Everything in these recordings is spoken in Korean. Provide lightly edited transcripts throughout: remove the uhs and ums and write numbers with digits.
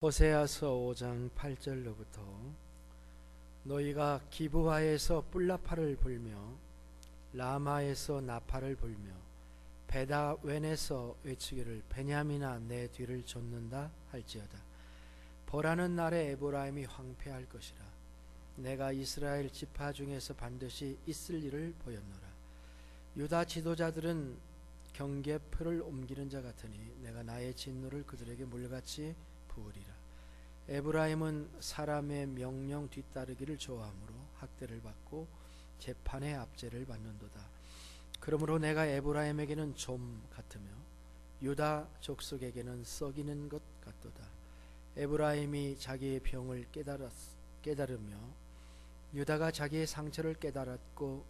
호세아서 5장 8절로부터 너희가 기브아에서 뿔나팔을 불며 라마에서 나팔을 불며 베다웬에서 외치기를 베냐민아 내 뒤를 쫓는다 할지어다. 벌하는 날에 에브라임이 황폐할 것이라. 내가 이스라엘 지파 중에서 반드시 있을 일을 보였노라. 유다 지도자들은 경계표를 옮기는 자 같으니 내가 나의 진노를 그들에게 물같이 부으리라. 에브라임은 사람의 명령 뒤따르기를 좋아하므로 학대를 받고 재판의 압제를 받는도다. 그러므로 내가 에브라임에게는 좀 같으며 유다 족속에게는 썩이는 것 같도다. 에브라임이 자기의 병을 깨달으며 유다가 자기의 상처를 깨달았고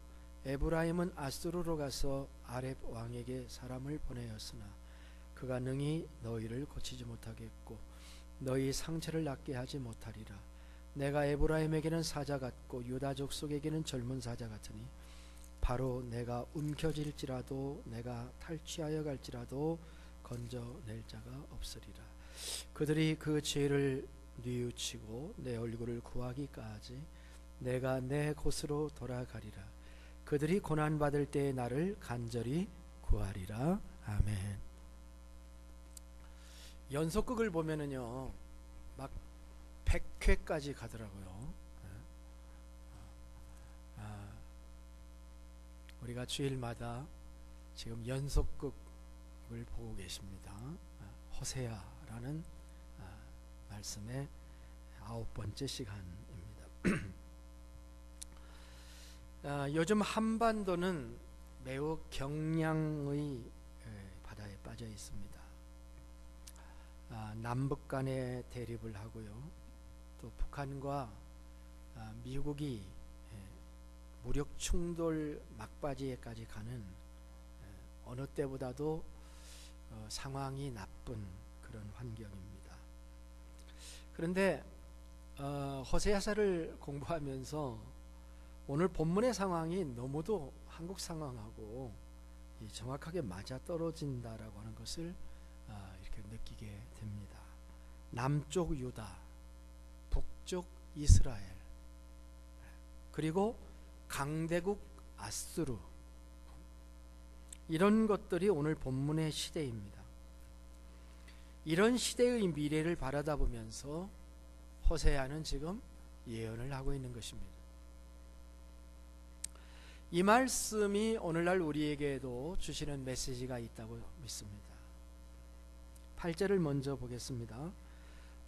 에브라임은 아수르로 가서 아렙 왕에게 사람을 보내었으나 그가 능히 너희를 고치지 못하겠고 너희 상처를 낫게 하지 못하리라. 내가 에브라임에게는 사자 같고 유다 족속에게는 젊은 사자 같으니 바로 내가 움켜질지라도 내가 탈취하여 갈지라도 건져낼 자가 없으리라. 그들이 그 죄를 뉘우치고 내 얼굴을 구하기까지 내가 내 곳으로 돌아가리라. 그들이 고난받을 때에 나를 간절히 구하리라. 아멘. 연속극을 보면은요 막 100회까지 가더라고요. 우리가 주일마다 지금 연속극을 보고 계십니다. 호세아라는 말씀의 9번째 시간입니다. 요즘 한반도는 매우 경량의 바다에 빠져 있습니다. 남북 간의 대립을 하고요, 또 북한과 미국이 무력 충돌 막바지에까지 가는 어느 때보다도 상황이 나쁜 그런 환경입니다. 그런데 호세아서를 공부하면서 오늘 본문의 상황이 너무도 한국 상황하고 정확하게 맞아떨어진다라고 하는 것을 이렇게 느끼게 됩니다. 남쪽 유다, 북쪽 이스라엘, 그리고 강대국 아수르, 이런 것들이 오늘 본문의 시대입니다. 이런 시대의 미래를 바라다보면서 호세아는 지금 예언을 하고 있는 것입니다. 이 말씀이 오늘날 우리에게도 주시는 메시지가 있다고 믿습니다. 8절을 먼저 보겠습니다.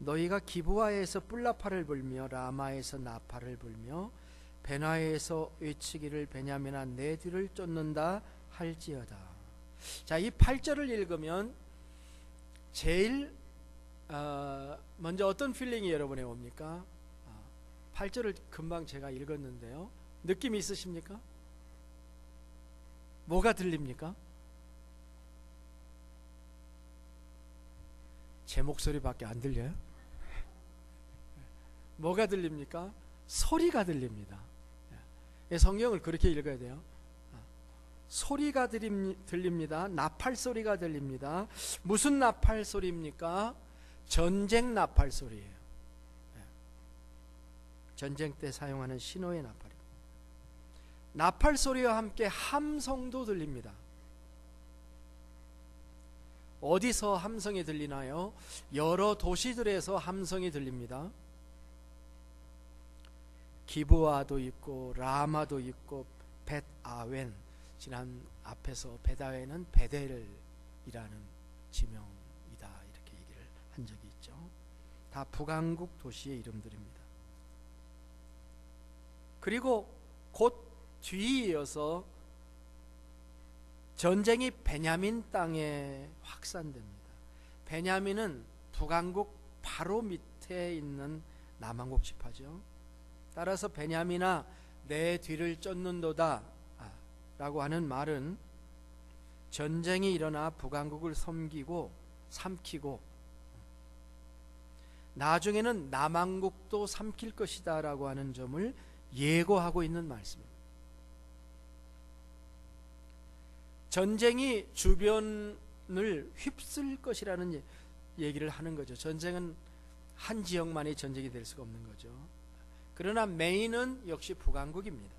너희가 기브아에서 뿔나팔을 불며 라마에서 나팔을 불며 베나에서 외치기를 베냐민아 내 뒤를 쫓는다 할지어다. 자, 이 8절을 읽으면 제일 먼저 어떤 필링이 여러분에 옵니까? 8절을 금방 제가 읽었는데요, 느낌이 있으십니까? 뭐가 들립니까? 제 목소리밖에 안 들려요? 뭐가 들립니까? 소리가 들립니다. 성경을 그렇게 읽어야 돼요. 소리가 들립니다. 나팔 소리가 들립니다. 무슨 나팔 소리입니까? 전쟁 나팔 소리예요. 전쟁 때 사용하는 신호의 나팔입니다. 나팔 소리와 함께 함성도 들립니다. 어디서 함성이 들리나요? 여러 도시들에서 함성이 들립니다. 기브아도 있고 라마도 있고 벳아웬, 지난 앞에서 벳아웬은 베델이라는 지명이다 이렇게 얘기를 한 적이 있죠. 다 북왕국 도시의 이름들입니다. 그리고 곧 뒤에 이어서 전쟁이 베냐민 땅에 확산됩니다. 베냐민은 북왕국 바로 밑에 있는 남왕국 지파죠. 따라서 베냐민아 내 뒤를 쫓는도다 라고 하는 말은 전쟁이 일어나 북왕국을 삼키고 나중에는 남왕국도 삼킬 것이다 라고 하는 점을 예고하고 있는 말씀입니다. 전쟁이 주변을 휩쓸 것이라는 얘기를 하는 거죠. 전쟁은 한 지역만의 전쟁이 될 수가 없는 거죠. 그러나 메인은 역시 북왕국입니다.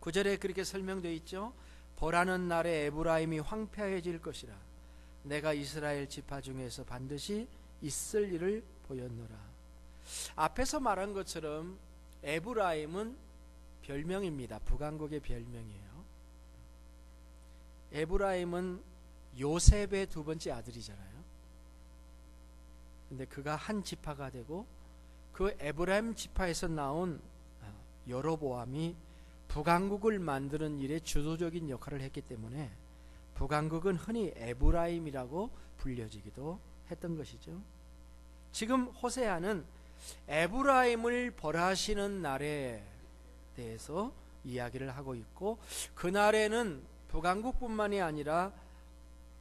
9절에 그렇게 설명되어 있죠. 벌하는 날에 에브라임이 황폐해질 것이라. 내가 이스라엘 지파 중에서 반드시 있을 일을 보였노라. 앞에서 말한 것처럼 에브라임은 별명입니다. 북왕국의 별명이에요. 에브라임은 요셉의 두 번째 아들이잖아요. 근데 그가 한 지파가 되고 그 에브라임 지파에서 나온 여로보암이 북왕국을 만드는 일에 주도적인 역할을 했기 때문에 북왕국은 흔히 에브라임이라고 불려지기도 했던 것이죠. 지금 호세아는 에브라임을 벌하시는 날에 대해서 이야기를 하고 있고, 그날에는 북왕국뿐만이 아니라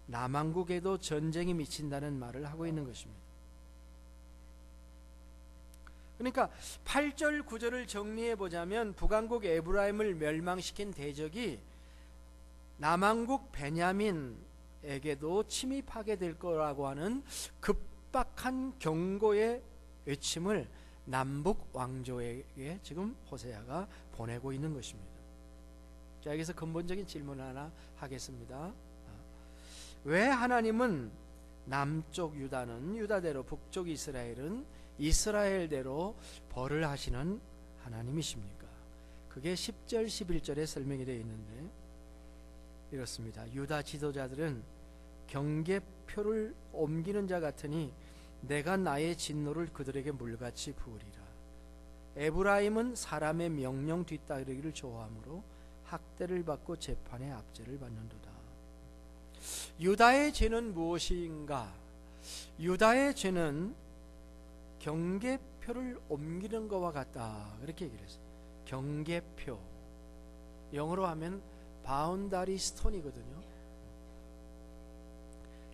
남왕국에도 전쟁이 미친다는 말을 하고 있는 것입니다. 그러니까 8절 9절을 정리해 보자면 북왕국 에브라임을 멸망시킨 대적이 남왕국 베냐민에게도 침입하게 될 거라고 하는 급박한 경고의 외침을 남북 왕조에게 지금 호세아가 보내고 있는 것입니다. 자, 여기서 근본적인 질문을 하나 하겠습니다. 왜 하나님은 남쪽 유다는 유다대로, 북쪽 이스라엘은 이스라엘대로 벌을 하시는 하나님이십니까? 그게 10절 11절에 설명이 되어 있는데 이렇습니다. 유다 지도자들은 경계표를 옮기는 자 같으니 내가 나의 진노를 그들에게 물같이 부으리라. 에브라임은 사람의 명령 뒤따르기를 좋아하므로 학대를 받고 재판의 압제를 받는도다. 유다의 죄는 무엇인가? 유다의 죄는 경계표를 옮기는 것과 같다, 그렇게 얘기를 했어요. 경계표, 영어로 하면 바운다리 스톤이거든요.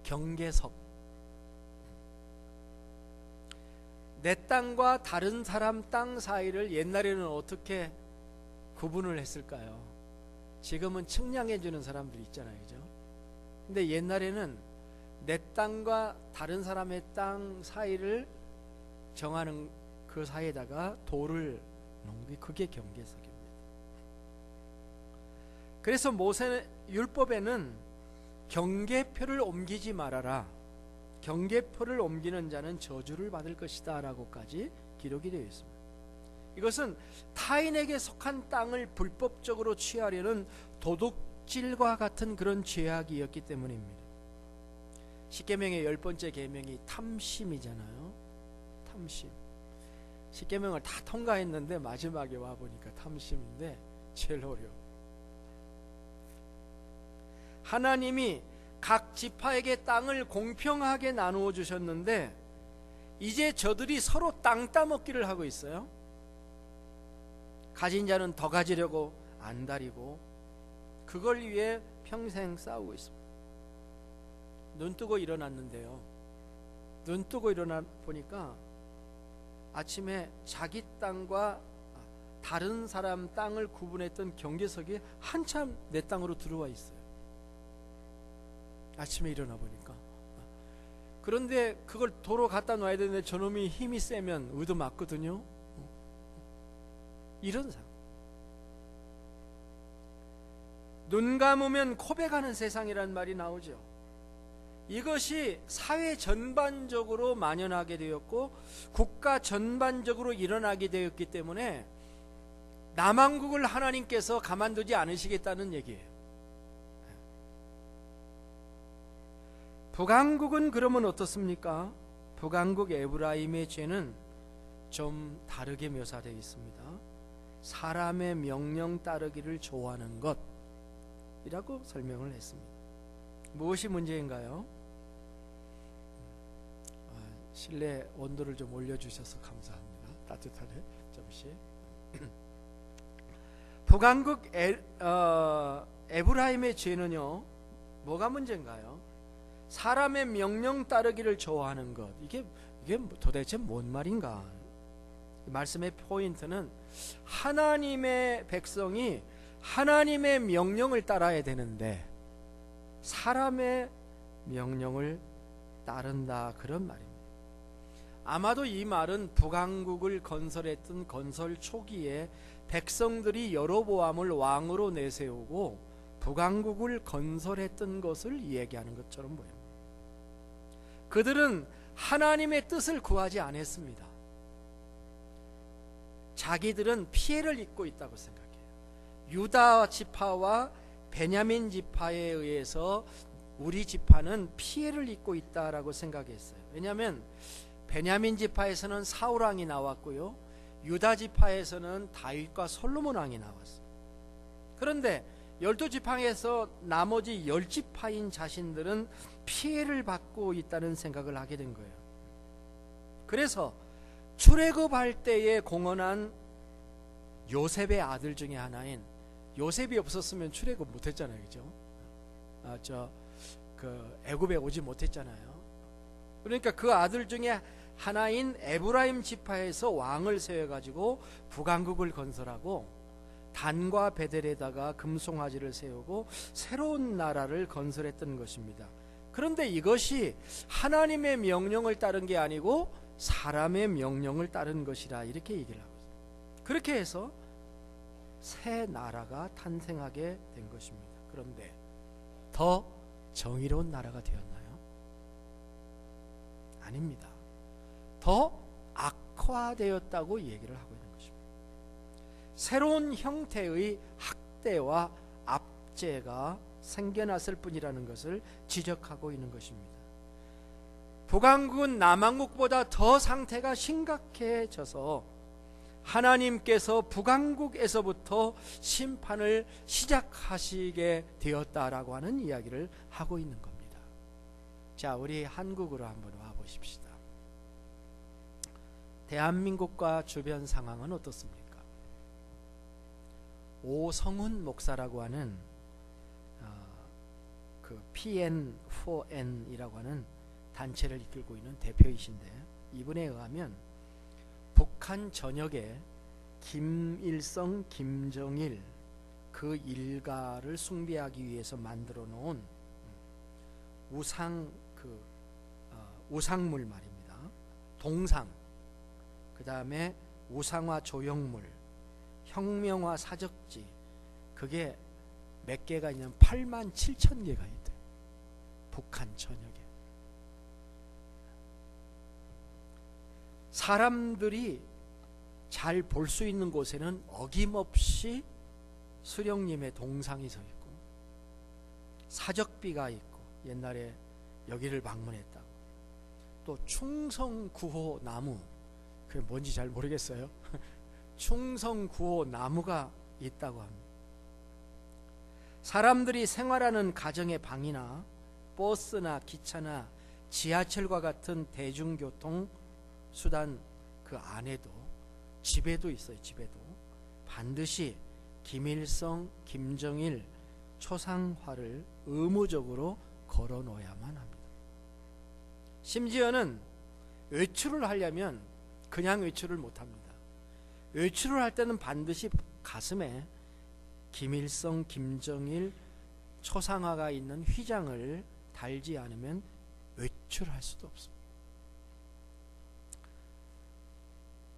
경계석. 내 땅과 다른 사람 땅 사이를 옛날에는 어떻게 구분을 했을까요? 지금은 측량해 주는 사람들이 있잖아요, 그죠? 근데 옛날에는 내 땅과 다른 사람의 땅 사이를 정하는 그 사이에다가 돌을 놓는 게, 그게 경계석입니다. 그래서 모세 율법에는 경계표를 옮기지 말아라, 경계표를 옮기는 자는 저주를 받을 것이다 라고까지 기록이 되어 있습니다. 이것은 타인에게 속한 땅을 불법적으로 취하려는 도둑질과 같은 그런 죄악이었기 때문입니다. 십계명의 10번째 계명이 탐심이잖아요. 탐심. 십계명을 다 통과했는데 마지막에 와보니까 탐심인데 제일 어려워. 하나님이 각 지파에게 땅을 공평하게 나누어 주셨는데 이제 저들이 서로 땅 따먹기를 하고 있어요. 가진 자는 더 가지려고 안달이고 그걸 위해 평생 싸우고 있습니다. 눈 뜨고 일어났는데요, 눈 뜨고 일어나 보니까 아침에 자기 땅과 다른 사람 땅을 구분했던 경계석이 한참 내 땅으로 들어와 있어요. 아침에 일어나 보니까. 그런데 그걸 도로 갖다 놔야 되는데 저놈이 힘이 세면 얻어맞거든요. 이런 상황. 눈 감으면 코백하는 세상이란 말이 나오죠. 이것이 사회 전반적으로 만연하게 되었고 국가 전반적으로 일어나게 되었기 때문에 남왕국을 하나님께서 가만두지 않으시겠다는 얘기예요. 북왕국은 그러면 어떻습니까? 북왕국 에브라임의 죄는 좀 다르게 묘사되어 있습니다. 사람의 명령 따르기를 좋아하는 것이라고 설명을 했습니다. 무엇이 문제인가요? 실내 온도를 좀 올려주셔서 감사합니다. 따뜻하네. 잠시. 북왕국 에브라임의 죄는요, 뭐가 문제인가요? 사람의 명령 따르기를 좋아하는 것. 이게 도대체 뭔 말인가? 말씀의 포인트는 하나님의 백성이 하나님의 명령을 따라야 되는데 사람의 명령을 따른다, 그런 말입니다. 아마도 이 말은 북왕국을 건설했던 건설 초기에 백성들이 여로보암을 왕으로 내세우고 북왕국을 건설했던 것을 이야기하는 것처럼 보입니다. 그들은 하나님의 뜻을 구하지 않았습니다. 자기들은 피해를 입고 있다고 생각해요. 유다 지파와 베냐민 지파에 의해서 우리 지파는 피해를 입고 있다라고 생각했어요. 왜냐하면 베냐민 지파에서는 사울 왕이 나왔고요, 유다 지파에서는 다윗과 솔로몬 왕이 나왔어요. 그런데 12지파에서 나머지 10지파인 자신들은 피해를 받고 있다는 생각을 하게 된 거예요. 그래서 출애굽할 때에 공헌한 요셉의 아들 중에 하나인, 요셉이 없었으면 출애굽 못했잖아요, 그죠? 애굽에 오지 못했잖아요. 그러니까 그 아들 중에 하나인 에브라임 지파에서 왕을 세워가지고 북왕국을 건설하고 단과 베델에다가 금송아지를 세우고 새로운 나라를 건설했던 것입니다. 그런데 이것이 하나님의 명령을 따른 게 아니고 사람의 명령을 따른 것이라 이렇게 얘기를 하고 있습니다. 그렇게 해서 새 나라가 탄생하게 된 것입니다. 그런데 더 정의로운 나라가 되었나요? 아닙니다. 더 악화되었다고 얘기를 하고 있는 것입니다. 새로운 형태의 학대와 압제가 생겨났을 뿐이라는 것을 지적하고 있는 것입니다. 북왕국은 남왕국보다 더 상태가 심각해져서 하나님께서 북왕국에서부터 심판을 시작하시게 되었다라고 하는 이야기를 하고 있는 겁니다. 자, 우리 한국으로 한번 와 보십시다. 대한민국과 주변 상황은 어떻습니까? 오성훈 목사라고 하는 그 PN4N이라고 하는 단체를 이끌고 있는 대표이신데, 이분에 의하면 북한 전역에 김일성, 김정일 그 일가를 숭배하기 위해서 만들어 놓은 우상물 말입니다. 동상, 그 다음에 우상화 조형물, 혁명화 사적지, 그게 몇 개가 있냐면 87,000개가 있대요. 북한 전역에. 사람들이 잘 볼 수 있는 곳에는 어김없이 수령님의 동상이 서 있고 사적비가 있고, 옛날에 여기를 방문했다고. 또 충성구호 나무, 그게 뭔지 잘 모르겠어요. 충성구호 나무가 있다고 합니다. 사람들이 생활하는 가정의 방이나 버스나 기차나 지하철과 같은 대중교통 수단 그 안에도, 집에도 있어요. 집에도 반드시 김일성, 김정일 초상화를 의무적으로 걸어 놓아야만 합니다. 심지어는 외출을 하려면 그냥 외출을 못합니다. 외출을 할 때는 반드시 가슴에 김일성, 김정일 초상화가 있는 휘장을 달지 않으면 외출할 수도 없습니다.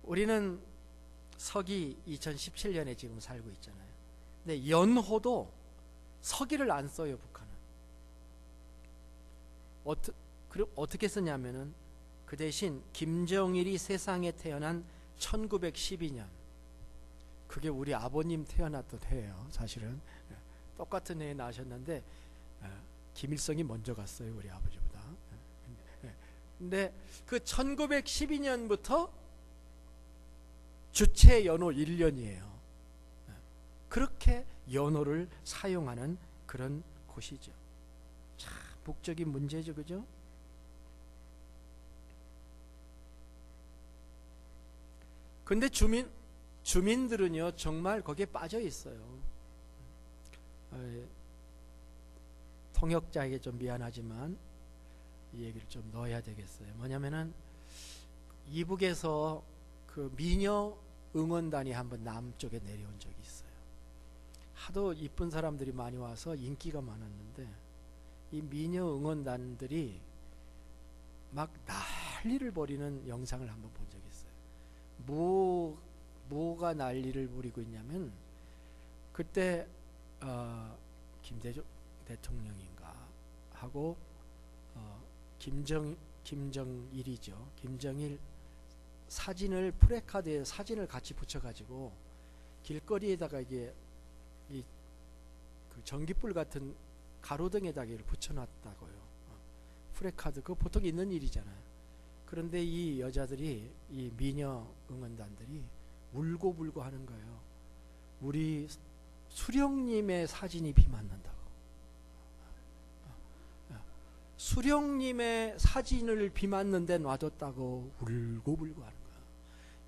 우리는 서기 2017년에 지금 살고 있잖아요. 근데 연호도 서기를 안 써요, 북한은. 어떻게 쓰냐면은 그 대신 김정일이 세상에 태어난 1912년, 그게 우리 아버님 태어났던 해예요. 사실은 똑같은 해에 나셨는데 김일성이 먼저 갔어요, 우리 아버지보다. 근데 그 1912년부터 주체 연호 1년이에요. 그렇게 연호를 사용하는 그런 곳이죠. 참 복적인 문제죠, 그죠? 근데 주민들은요 정말 거기에 빠져 있어요. 통역자에게 좀 미안하지만 이 얘기를 좀 넣어야 되겠어요. 뭐냐면은 이북에서 그 미녀 응원단이 한번 남쪽에 내려온 적이 있어요. 하도 이쁜 사람들이 많이 와서 인기가 많았는데 이 미녀 응원단들이 막 난리를 벌이는 영상을 한번 본 적이 있어요. 뭐가 난리를 벌이고 있냐면, 그때 김대중 대통령인가 하고 김정일이죠. 김정일 사진을 프레카드에 사진을 같이 붙여가지고 길거리에다가 이게 그 전기불 같은 가로등에다가 이를 붙여놨다고요. 프레카드 그거 보통 있는 일이잖아요. 그런데 이 여자들이, 이 미녀 응원단들이 울고불고 하는 거예요. 우리 수령님의 사진이 비 맞는다고. 수령님의 사진을 비 맞는 데 놔뒀다고 울고불고 하는 거예요.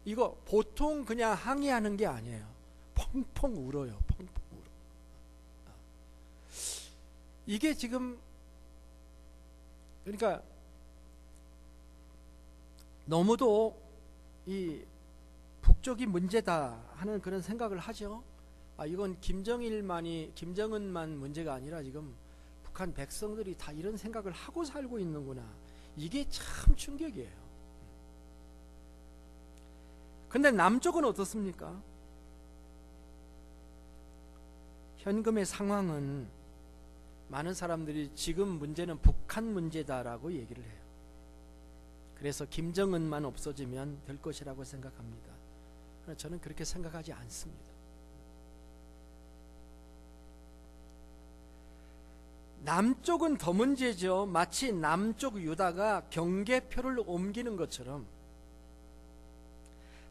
이거 보통 그냥 항의하는 게 아니에요. 펑펑 울어요. 펑펑 울어. 이게 지금, 그러니까 너무도 이 북쪽이 문제다 하는 그런 생각을 하죠. 이건 김정은만 문제가 아니라 지금 북한 백성들이 다 이런 생각을 하고 살고 있는구나. 이게 참 충격이에요. 근데 남쪽은 어떻습니까? 현금의 상황은 많은 사람들이 지금 문제는 북한 문제다라고 얘기를 해요. 그래서 김정은만 없어지면 될 것이라고 생각합니다. 저는 그렇게 생각하지 않습니다. 남쪽은 더 문제죠. 마치 남쪽 유다가 경계표를 옮기는 것처럼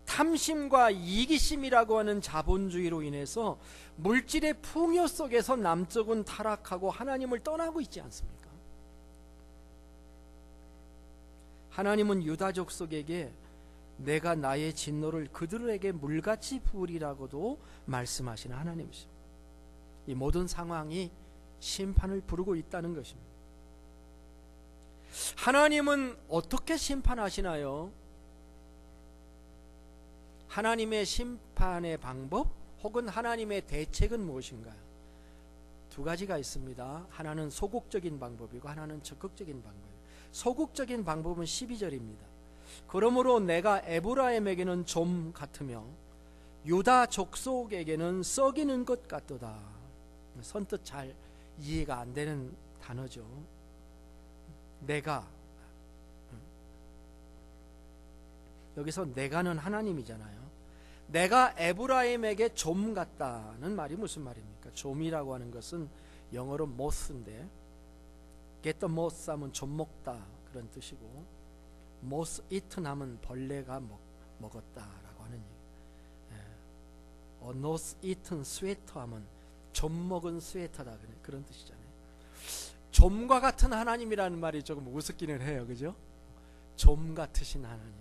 탐심과 이기심이라고 하는 자본주의로 인해서 물질의 풍요 속에서 남쪽은 타락하고 하나님을 떠나고 있지 않습니까? 하나님은 유다 족속에게 내가 나의 진노를 그들에게 물같이 부으리라고도 말씀하시는 하나님이십니다. 이 모든 상황이 심판을 부르고 있다는 것입니다. 하나님은 어떻게 심판하시나요? 하나님의 심판의 방법 혹은 하나님의 대책은 무엇인가요? 두 가지가 있습니다. 하나는 소극적인 방법이고 하나는 적극적인 방법이에요. 소극적인 방법은 12절입니다. 그러므로 내가 에브라임에게는 좀 같으며 유다 족속에게는 썩이는 것 같도다. 선뜻 잘 이해가 안 되는 단어죠. 내가, 여기서 내가는 하나님이잖아요. 내가 에브라임에게 좀 같다는 말이 무슨 말입니까? 좀이라고 하는 것은 영어로 moth인데, get the moth 하면 좀 먹다 그런 뜻이고, moth eaten 하면 벌레가 먹었다라고 하는 얘기. not eaten sweater 하면 좀 먹은 스웨터다 그런 뜻이잖아요. 좀과 같은 하나님이라는 말이 조금 우습기는 해요, 그죠? 좀 같으신 하나님.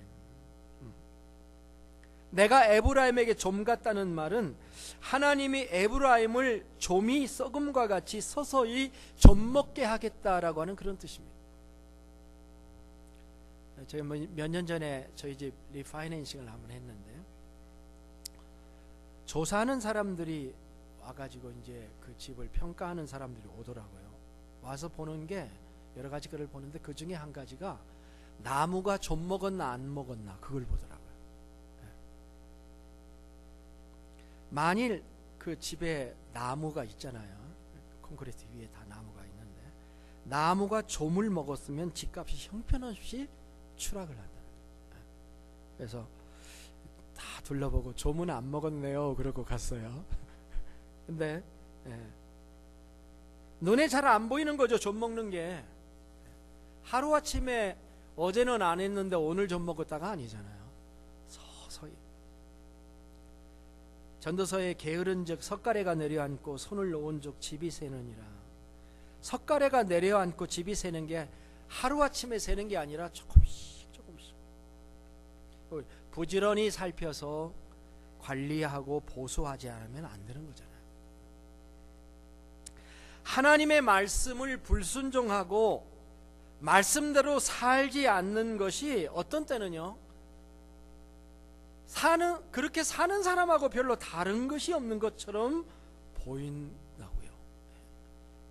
내가 에브라임에게 좀 같다는 말은 하나님이 에브라임을 좀이 썩음과 같이 서서히 좀 먹게 하겠다라고 하는 그런 뜻입니다. 저희 몇 년 전에 저희 집 리파이낸싱을 한번 했는데, 조사하는 사람들이 와가지고 이제 그 집을 평가하는 사람들이 오더라고요. 와서 보는 게 여러 가지 거를 보는데 그 중에 한 가지가 나무가 좀 먹었나 안 먹었나 그걸 보더라고요. 만일 그 집에 나무가 있잖아요. 콘크리트 위에 다 나무가 있는데 나무가 좀을 먹었으면 집값이 형편없이 추락을 한다. 그래서 다 둘러보고 좀은 안 먹었네요 그러고 갔어요. 근데 눈에 잘 안 보이는 거죠. 좀 먹는 게 하루아침에 어제는 안 했는데 오늘 좀 먹었다가 아니잖아요. 서서히. 전도서에 게으른 적 석가래가 내려앉고 손을 놓은 적 집이 새느니라. 석가래가 내려앉고 집이 새는 게 하루아침에 새는 게 아니라 조금씩 부지런히 살펴서 관리하고 보수하지 않으면 안 되는 거잖아요. 하나님의 말씀을 불순종하고 말씀대로 살지 않는 것이 어떤 때는요, 그렇게 사는 사람하고 별로 다른 것이 없는 것처럼 보인다고요.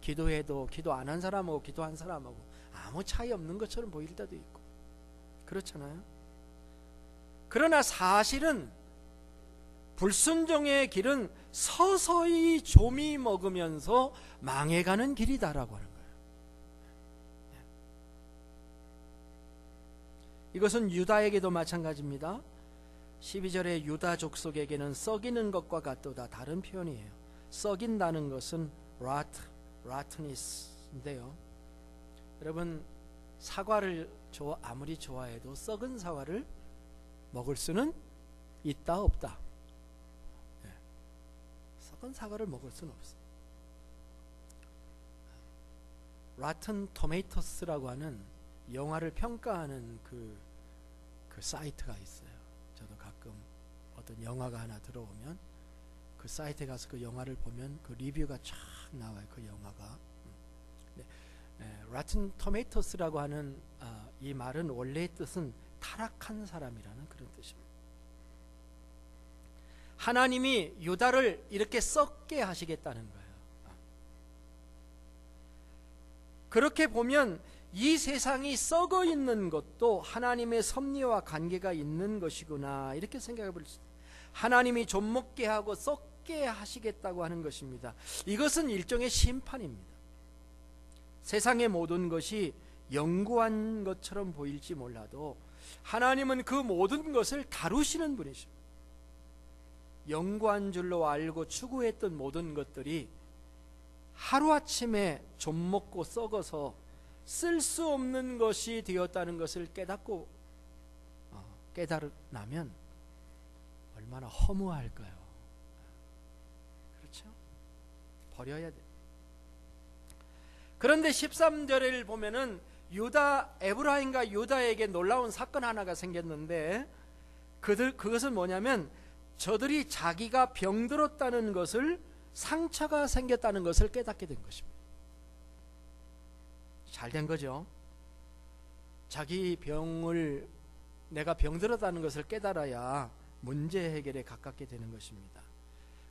기도해도 기도 안 한 사람하고 기도한 사람하고 아무 차이 없는 것처럼 보일 때도 있고, 그렇잖아요. 그러나 사실은 불순종의 길은 서서히 조미 먹으면서 망해가는 길이다라고 하는 거예요. 이것은 유다에게도 마찬가지입니다. 12절에 유다 족속에게는 썩이는 것과 같도다, 다른 표현이에요. 썩인다는 것은 rottenness인데요. 여러분, 사과를 아무리 좋아해도 썩은 사과를 먹을 수는 있다 없다? 썩은 사과를 먹을 수는 없어요. Rotten Tomatoes라고 하는 영화를 평가하는 그 사이트가 있어요. 저도 가끔 어떤 영화가 하나 들어오면 그 사이트에 가서 그 영화를 보면 그 리뷰가 쫙 나와요. 그 영화가. Rotten Tomatoes라고 하는 이 말은 원래의 뜻은 타락한 사람이라는 그런 뜻입니다. 하나님이 유다를 이렇게 썩게 하시겠다는 거예요. 그렇게 보면 이 세상이 썩어 있는 것도 하나님의 섭리와 관계가 있는 것이구나, 이렇게 생각해 볼 수 있어요. 하나님이 좀 먹게 하고 썩게 하시겠다고 하는 것입니다. 이것은 일종의 심판입니다. 세상의 모든 것이 영구한 것처럼 보일지 몰라도 하나님은 그 모든 것을 다루시는 분이십니다. 영구한 줄로 알고 추구했던 모든 것들이 하루아침에 좀 먹고 썩어서 쓸 수 없는 것이 되었다는 것을 깨달으면 얼마나 허무할까요? 그렇죠? 버려야 돼. 그런데 13절을 보면은 에브라임과 유다에게 놀라운 사건 하나가 생겼는데 그것은 뭐냐면 저들이 자기가 병들었다는 것을, 상처가 생겼다는 것을 깨닫게 된 것입니다. 잘된 거죠. 자기 내가 병들었다는 것을 깨달아야 문제 해결에 가깝게 되는 것입니다.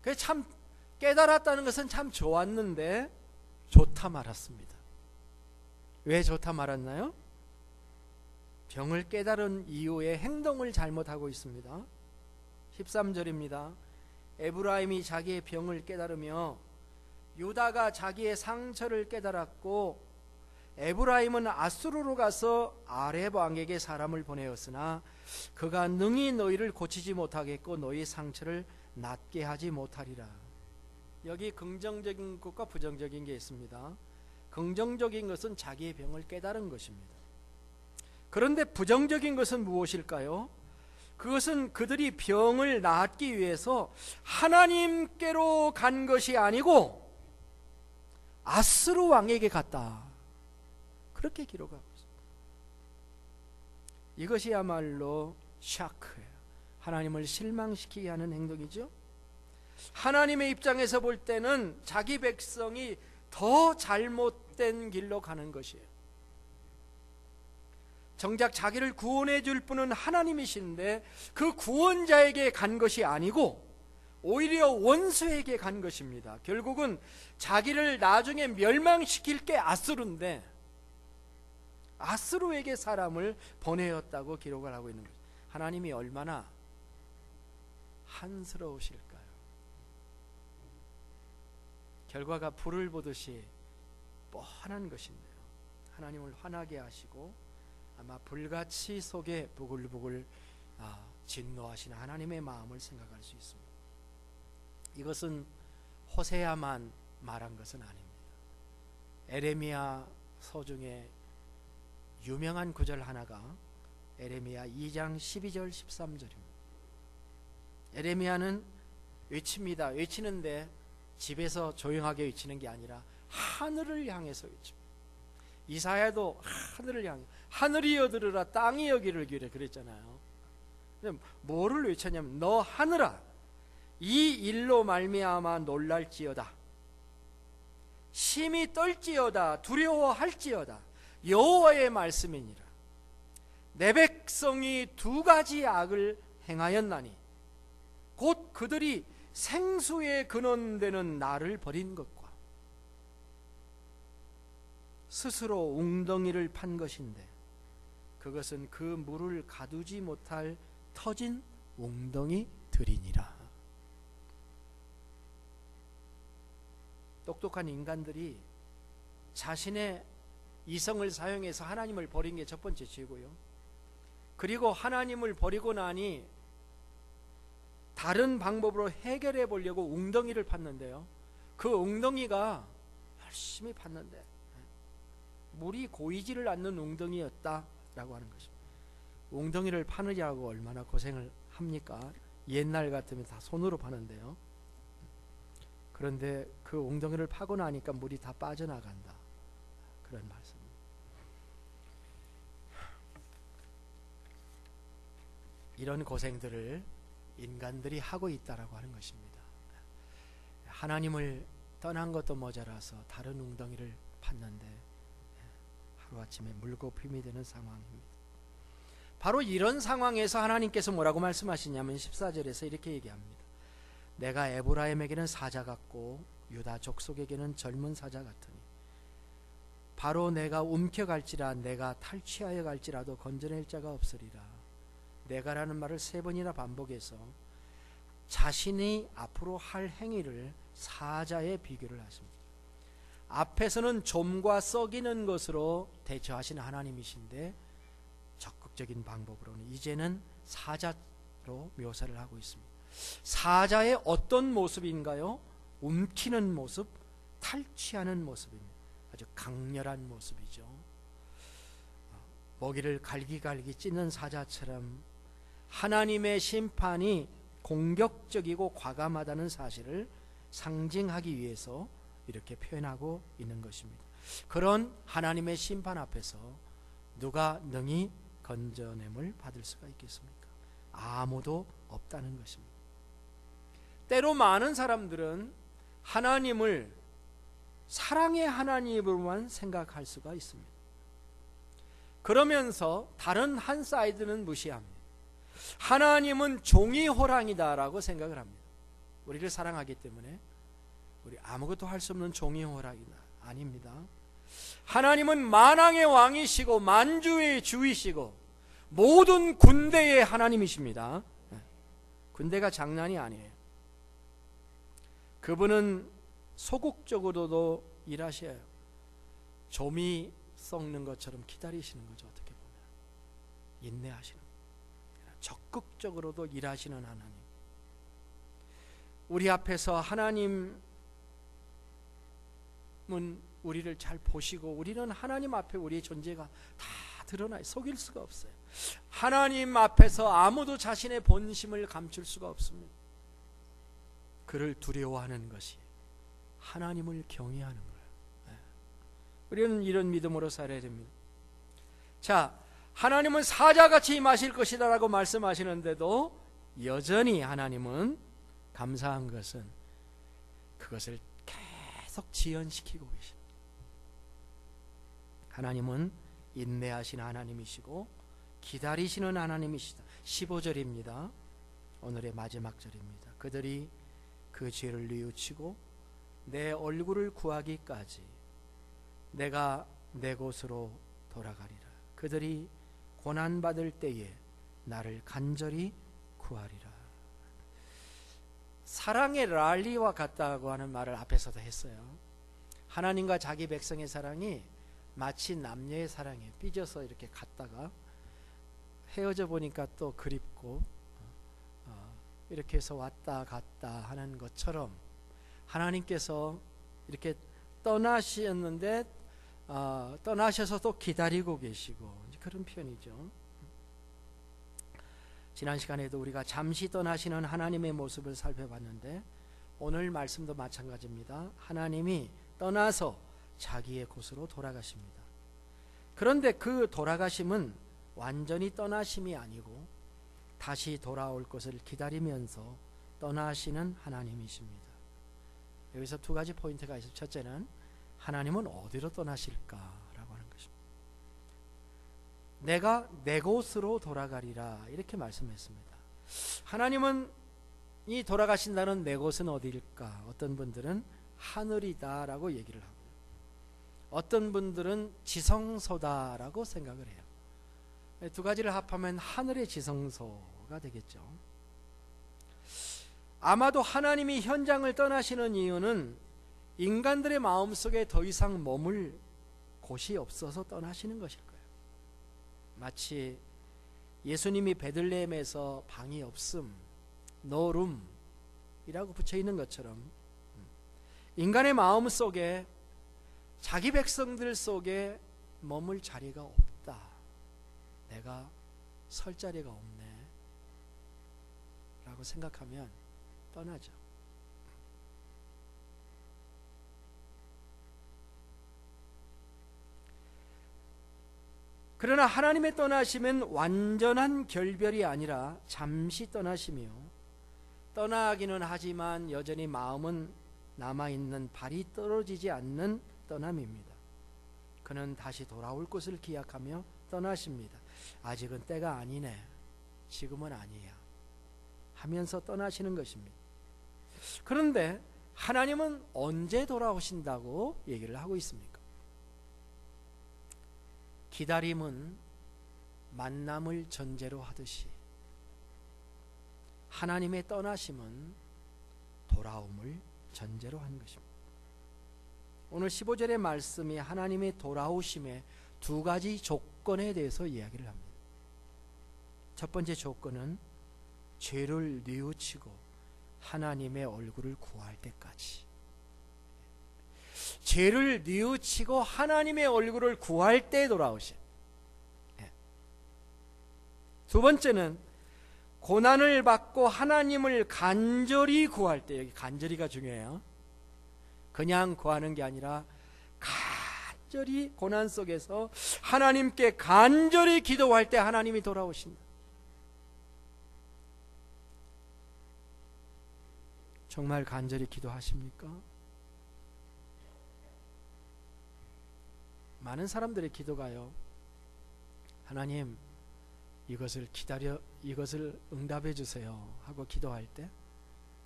그래서 참 깨달았다는 것은 참 좋았는데 좋다 말았습니다. 왜 좋다 말았나요? 병을 깨달은 이후에 행동을 잘못하고 있습니다. 13절입니다. 에브라임이 자기의 병을 깨달으며 유다가 자기의 상처를 깨달았고 에브라임은 아수르로 가서 아렙 왕에게 사람을 보내었으나 그가 능히 너희를 고치지 못하겠고 너희 상처를 낫게 하지 못하리라. 여기 긍정적인 것과 부정적인 게 있습니다. 긍정적인 것은 자기의 병을 깨달은 것입니다. 그런데 부정적인 것은 무엇일까요? 그것은 그들이 병을 낫기 위해서 하나님께로 간 것이 아니고 아수르 왕에게 갔다, 그렇게 기록하고 있습니다. 이것이야말로 샤크예요. 하나님을 실망시키게 하는 행동이죠. 하나님의 입장에서 볼 때는 자기 백성이 더 잘못된 길로 가는 것이에요. 정작 자기를 구원해 줄 분은 하나님이신데 그 구원자에게 간 것이 아니고 오히려 원수에게 간 것입니다. 결국은 자기를 나중에 멸망시킬 게 아수르인데 아수르에게 사람을 보내었다고 기록을 하고 있는 거죠. 하나님이 얼마나 한스러우실까요? 결과가 불을 보듯이 뻔한 것인데요. 하나님을 화나게 하시고 아마 불같이 속에 부글부글 진노하시는 하나님의 마음을 생각할 수 있습니다. 이것은 호세아만 말한 것은 아닙니다. 에레미야 서 중에 유명한 구절 하나가 에레미야 2장 12절 13절입니다. 에레미야는 외칩니다. 외치는데 집에서 조용하게 외치는 게 아니라 하늘을 향해서 외칩니다. 이사야도 하늘을 향해, 하늘이여 들으라 땅이 여기를 기울여 그랬잖아요. 뭐를 외쳤냐면 너 하늘아 이 일로 말미암아 놀랄지어다, 심히 떨지어다, 두려워할지어다, 여호와의 말씀이니라. 내 백성이 두 가지 악을 행하였나니 곧 그들이 생수의 근원되는 나를 버린 것과 스스로 웅덩이를 판 것인데 그것은 그 물을 가두지 못할 터진 웅덩이들이니라. 똑똑한 인간들이 자신의 이성을 사용해서 하나님을 버린 게 첫 번째 죄고요. 그리고 하나님을 버리고 나니 다른 방법으로 해결해 보려고 웅덩이를 팠는데요. 그 웅덩이가 열심히 팠는데 물이 고이지를 않는 웅덩이였다라고 하는 것입니다. 웅덩이를 파느냐고 얼마나 고생을 합니까? 옛날 같으면 다 손으로 파는데요. 그런데 그 웅덩이를 파고 나니까 물이 다 빠져나간다. 그런 말씀입니다. 이런 고생들을 인간들이 하고 있다라고 하는 것입니다. 하나님을 떠난 것도 모자라서 다른 웅덩이를 팠는데 하루아침에 물거품이 되는 상황입니다. 바로 이런 상황에서 하나님께서 뭐라고 말씀하시냐면 14절에서 이렇게 얘기합니다. 내가 에브라임에게는 사자 같고 유다 족속에게는 젊은 사자 같으니 바로 내가 움켜갈지라 내가 탈취하여 갈지라도 건져낼 자가 없으리라. 내가라는 말을 3번이나 반복해서 자신이 앞으로 할 행위를 사자에 비교를 하십니다. 앞에서는 좀과 썩이는 것으로 대처하시는 하나님이신데 적극적인 방법으로는 이제는 사자로 묘사를 하고 있습니다. 사자의 어떤 모습인가요? 움키는 모습, 탈취하는 모습입니다. 아주 강렬한 모습이죠. 먹이를 갈기갈기 찢는 사자처럼 하나님의 심판이 공격적이고 과감하다는 사실을 상징하기 위해서 이렇게 표현하고 있는 것입니다. 그런 하나님의 심판 앞에서 누가 능히 건져냄을 받을 수가 있겠습니까? 아무도 없다는 것입니다. 때로 많은 사람들은 하나님을 사랑의 하나님으로만 생각할 수가 있습니다. 그러면서 다른 한 사이드는 무시합니다. 하나님은 종이 호랑이다라고 생각을 합니다. 우리를 사랑하기 때문에 우리 아무것도 할 수 없는 종이 호랑이다. 아닙니다. 하나님은 만왕의 왕이시고 만주의 주이시고 모든 군대의 하나님이십니다. 군대가 장난이 아니에요. 그분은 소극적으로도 일하셔요. 좀이 썩는 것처럼 기다리시는 거죠. 어떻게 보면 인내하시는 거예요. 적극적으로도 일하시는 하나님. 우리 앞에서 하나님은 우리를 잘 보시고 우리는 하나님 앞에 우리의 존재가 다 드러나요. 속일 수가 없어요. 하나님 앞에서 아무도 자신의 본심을 감출 수가 없습니다. 그를 두려워하는 것이 하나님을 경외하는 거예요. 우리는 이런 믿음으로 살아야 됩니다. 자, 하나님은 사자같이 임하실 것이다 라고 말씀하시는데도 여전히 하나님은 감사한 것은 그것을 계속 지연시키고 계십니다. 하나님은 인내하시는 하나님이시고 기다리시는 하나님이시다. 15절입니다. 오늘의 마지막 절입니다. 그들이 그 죄를 뉘우치고 내 얼굴을 구하기까지 내가 내 곳으로 돌아가리라. 그들이 고난받을 때에 나를 간절히 구하리라. 사랑의 랄리와 같다고 하는 말을 앞에서도 했어요. 하나님과 자기 백성의 사랑이 마치 남녀의 사랑이에요. 삐져서 이렇게 갔다가 헤어져 보니까 또 그립고 이렇게 해서 왔다 갔다 하는 것처럼 하나님께서 이렇게 떠나셨는데 떠나셔서 또 기다리고 계시고 그런 표현이죠. 지난 시간에도 우리가 잠시 떠나시는 하나님의 모습을 살펴봤는데 오늘 말씀도 마찬가지입니다. 하나님이 떠나서 자기의 곳으로 돌아가십니다. 그런데 그 돌아가심은 완전히 떠나심이 아니고 다시 돌아올 것을 기다리면서 떠나시는 하나님이십니다. 여기서 두 가지 포인트가 있습니다. 첫째는 하나님은 어디로 떠나실까라고 하는 것입니다. 내가 내 곳으로 돌아가리라 이렇게 말씀했습니다. 하나님은 이 돌아가신다는 내 곳은 어디일까? 어떤 분들은 하늘이다라고 얘기를 하고요. 어떤 분들은 지성소다라고 생각을 해요. 두 가지를 합하면 하늘의 지성소가 되겠죠. 아마도 하나님이 현장을 떠나시는 이유는 인간들의 마음속에 더 이상 머물 곳이 없어서 떠나시는 것일 거예요. 마치 예수님이 베들레헴에서 방이 없음, no room이라고 붙여 있는 것처럼 인간의 마음 속에, 자기 백성들 속에 머물 자리가 없다. 내가 설 자리가 없네 라고 생각하면 떠나죠. 그러나 하나님의 떠나심은 완전한 결별이 아니라 잠시 떠나시며, 떠나기는 하지만 여전히 마음은 남아있는, 발이 떨어지지 않는 떠남입니다. 그는 다시 돌아올 것을 기약하며 떠나십니다. 아직은 때가 아니네, 지금은 아니야 하면서 떠나시는 것입니다. 그런데 하나님은 언제 돌아오신다고 얘기를 하고 있습니까? 기다림은 만남을 전제로 하듯이 하나님의 떠나심은 돌아옴을 전제로 한 것입니다. 오늘 15절의 말씀이 하나님의 돌아오심의 두 가지 조건에 대해서 이야기를 합니다. 첫 번째 조건은 죄를 뉘우치고 하나님의 얼굴을 구할 때까지. 죄를 뉘우치고 하나님의 얼굴을 구할 때 돌아오신. 두 번째는 고난을 받고 하나님을 간절히 구할 때. 여기 간절히가 중요해요. 그냥 구하는 게 아니라 간절히 고난 속에서 하나님께 간절히 기도할 때 하나님이 돌아오신다. 정말 간절히 기도하십니까? 많은 사람들의 기도가요, 하나님 이것을 응답해 주세요 하고 기도할 때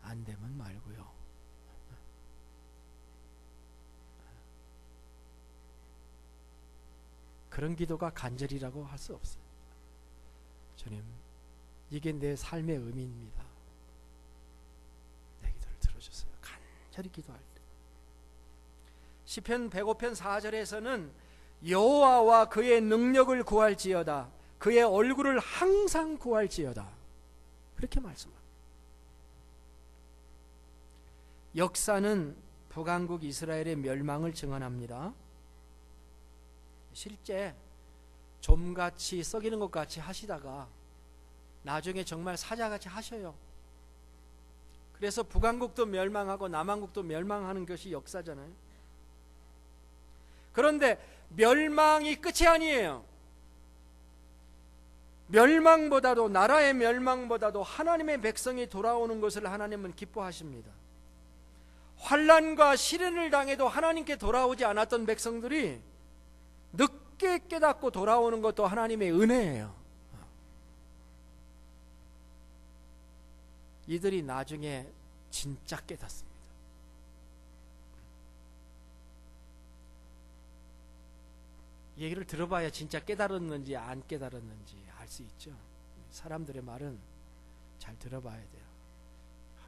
안 되면 말고요. 그런 기도가 간절이라고 할 수 없어요. 주님, 이게 내 삶의 의미입니다. 내 기도를 들어주세요. 간절히 기도할 때. 시편 105편 4절에서는 여호와와 그의 능력을 구할지어다, 그의 얼굴을 항상 구할지어다, 그렇게 말씀합니다. 역사는 북왕국 이스라엘의 멸망을 증언합니다. 실제 좀같이 썩이는 것 같이 하시다가 나중에 정말 사자같이 하셔요. 그래서 북왕국도 멸망하고 남왕국도 멸망하는 것이 역사잖아요. 그런데 멸망이 끝이 아니에요. 멸망보다도, 나라의 멸망보다도 하나님의 백성이 돌아오는 것을 하나님은 기뻐하십니다. 환난과 시련을 당해도 하나님께 돌아오지 않았던 백성들이 늦게 깨닫고 돌아오는 것도 하나님의 은혜예요. 이들이 나중에 진짜 깨닫습니다. 얘기를 들어봐야 진짜 깨달았는지 안 깨달았는지 알 수 있죠. 사람들의 말은 잘 들어봐야 돼요.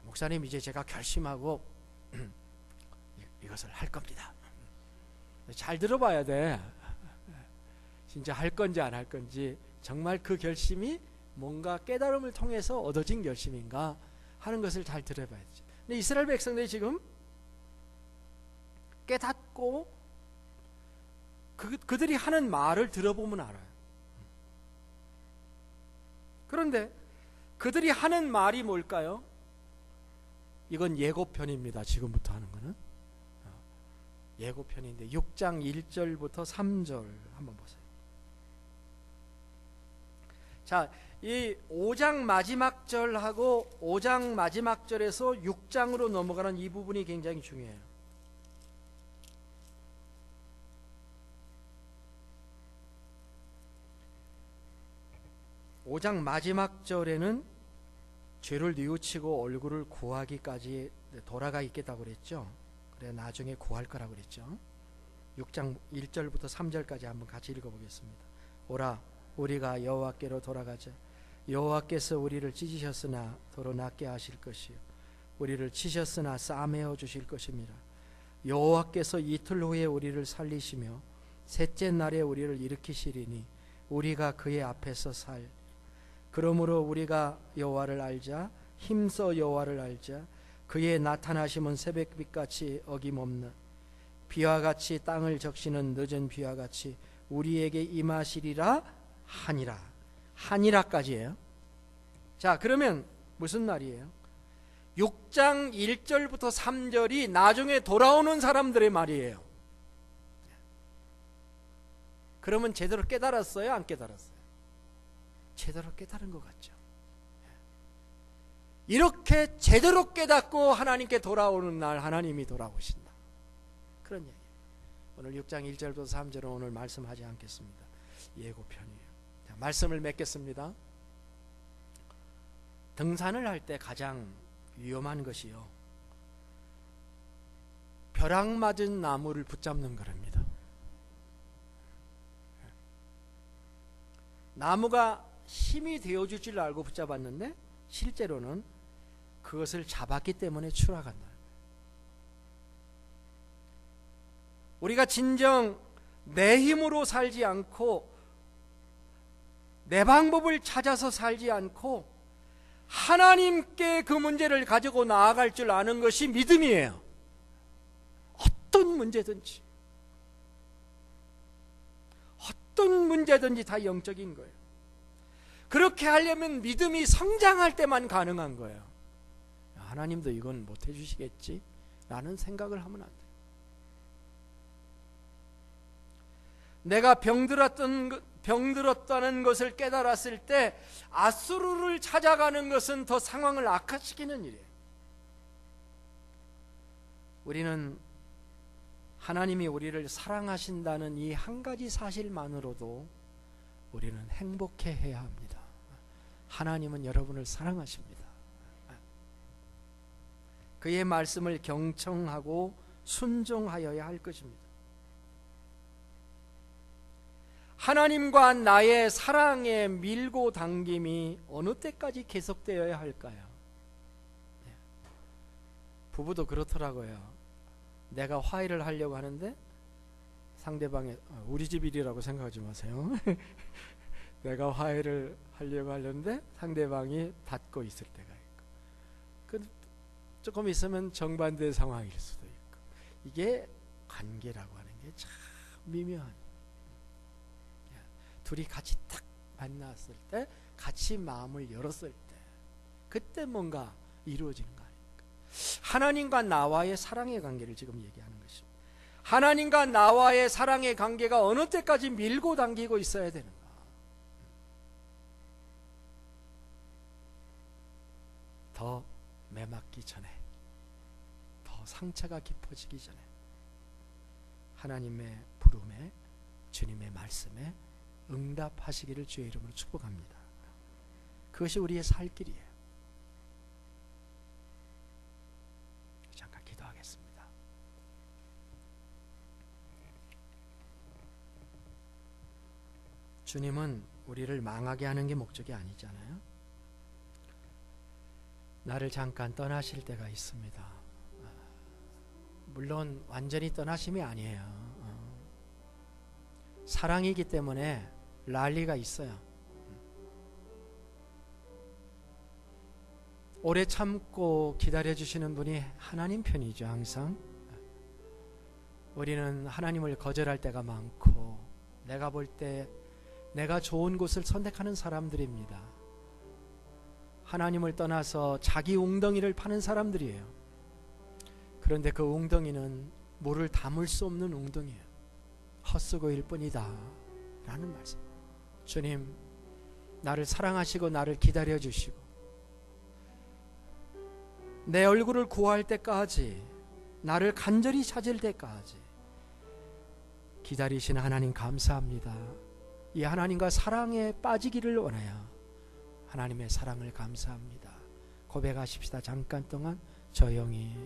목사님, 이제 제가 결심하고 이것을 할 겁니다. 잘 들어봐야 돼. 진짜 할 건지 안 할 건지, 정말 그 결심이 뭔가 깨달음을 통해서 얻어진 결심인가 하는 것을 잘 들어봐야 되죠. 근데 이스라엘 백성들이 지금 깨닫고 그들이 하는 말을 들어보면 알아요. 그런데 그들이 하는 말이 뭘까요? 이건 예고편입니다. 지금부터 하는 거는 예고편인데 6장 1절부터 3절 한번 보세요. 자, 이 5장 마지막 절하고 5장 마지막 절에서 6장으로 넘어가는 이 부분이 굉장히 중요해요. 5장 마지막 절에는 죄를 뉘우치고 얼굴을 구하기까지 돌아가 있겠다고 그랬죠. 그래 나중에 구할 거라고 그랬죠. 6장 1절부터 3절까지 한번 같이 읽어보겠습니다. 오라 우리가 여호와께로 돌아가자. 여호와께서 우리를 찢으셨으나 도로 낫게 하실 것이요 우리를 치셨으나 싸매어 주실 것입니다. 여호와께서 이틀 후에 우리를 살리시며 셋째 날에 우리를 일으키시리니 우리가 그의 앞에서 살. 그러므로 우리가 여호와를 알자. 힘써 여호와를 알자. 그의 나타나심은 새벽빛같이 어김없는 비와 같이 땅을 적시는 늦은 비와 같이 우리에게 임하시리라 하니라. 하니라까지예요. 자, 그러면 무슨 날이에요? 6장 1절부터 3절이 나중에 돌아오는 사람들의 말이에요. 그러면 제대로 깨달았어요? 안 깨달았어요? 제대로 깨달은 것 같죠. 이렇게 제대로 깨닫고 하나님께 돌아오는 날 하나님이 돌아오신다. 그런 얘기예요. 오늘 6장 1절부터 3절은 오늘 말씀하지 않겠습니다. 예고편이에요. 자, 말씀을 맺겠습니다. 등산을 할 때 가장 위험한 것이요, 벼락 맞은 나무를 붙잡는 거랍니다. 나무가 힘이 되어줄 줄 알고 붙잡았는데 실제로는 그것을 잡았기 때문에 추락한다. 우리가 진정 내 힘으로 살지 않고 내 방법을 찾아서 살지 않고 하나님께 그 문제를 가지고 나아갈 줄 아는 것이 믿음이에요. 어떤 문제든지 다 영적인 거예요. 그렇게 하려면 믿음이 성장할 때만 가능한 거예요. 하나님도 이건 못 해주시겠지? 라는 생각을 하면 안 돼요. 내가 병들었다는 것을 깨달았을 때 아수르를 찾아가는 것은 더 상황을 악화시키는 일이에요. 우리는 하나님이 우리를 사랑하신다는 이 한 가지 사실만으로도 우리는 행복해해야 합니다. 하나님은 여러분을 사랑하십니다. 그의 말씀을 경청하고 순종하여야 할 것입니다. 하나님과 나의 사랑의 밀고 당김이 어느 때까지 계속되어야 할까요? 부부도 그렇더라고요. 내가 화해를 하려고 하는데 상대방의, 우리 집 일이라고 생각하지 마세요. 내가 화해를 하려고 하는데 상대방이 닫고 있을 때가 있고, 조금 있으면 정반대 상황일 수도 있고, 이게 관계라고 하는 게 참 미묘한, 둘이 같이 딱 만났을 때, 같이 마음을 열었을 때, 그때 뭔가 이루어지는 거 아닙니까? 하나님과 나와의 사랑의 관계를 지금 얘기하는 것입니다. 하나님과 나와의 사랑의 관계가 어느 때까지 밀고 당기고 있어야 되는가? 더 매맞기 전에, 더 상처가 깊어지기 전에 하나님의 부름에, 주님의 말씀에 응답하시기를 주의 이름으로 축복합니다. 그것이 우리의 살 길이에요. 잠깐 기도하겠습니다. 주님은 우리를 망하게 하는 게 목적이 아니잖아요. 나를 잠깐 떠나실 때가 있습니다. 물론 완전히 떠나심이 아니에요. 사랑이기 때문에 난리가 있어요. 오래 참고 기다려주시는 분이 하나님 편이죠. 항상 우리는 하나님을 거절할 때가 많고, 내가 볼 때 내가 좋은 곳을 선택하는 사람들입니다. 하나님을 떠나서 자기 웅덩이를 파는 사람들이에요. 그런데 그 웅덩이는 물을 담을 수 없는 웅덩이에요. 헛수고일 뿐이다 라는 말씀. 주님, 나를 사랑하시고 나를 기다려주시고 내 얼굴을 구할 때까지, 나를 간절히 찾을 때까지 기다리시는 하나님 감사합니다. 이 하나님과 사랑에 빠지기를 원해요. 하나님의 사랑을 감사합니다. 고백하십시다. 잠깐 동안 조용히.